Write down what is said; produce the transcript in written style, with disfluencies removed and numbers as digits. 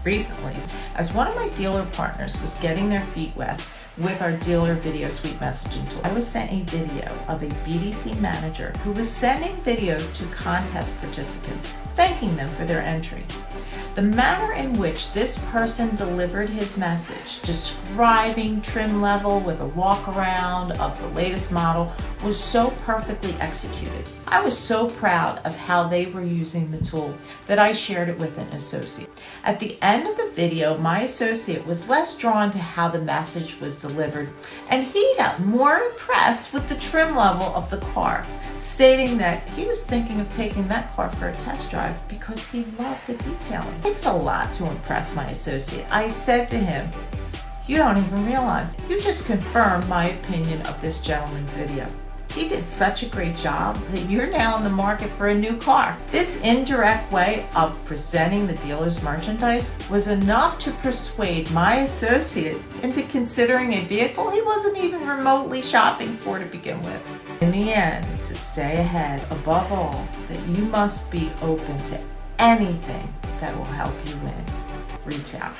Recently, as one of my dealer partners was getting their feet wet with our dealer video suite messaging tool, I was sent a video of a BDC manager who was sending videos to contest participants, thanking them for their entry. The manner in which this person delivered his message, describing trim level with a walk around of the latest model, was so perfectly executed. I was so proud of how they were using the tool that I shared it with an associate. At the end of the video, my associate was less drawn to how the message was delivered, and he got more impressed with the trim level of the car, stating that he was thinking of taking that car for a test drive because he loved the detailing. It takes a lot to impress my associate. I said to him, "You don't even realize, you just confirmed my opinion of this gentleman's video. He did such a great job that you're now in the market for a new car." This indirect way of presenting the dealer's merchandise was enough to persuade my associate into considering a vehicle he wasn't even remotely shopping for to begin with. In the end, to stay ahead, above all, that you must be open to anything that will help you win. Reach out.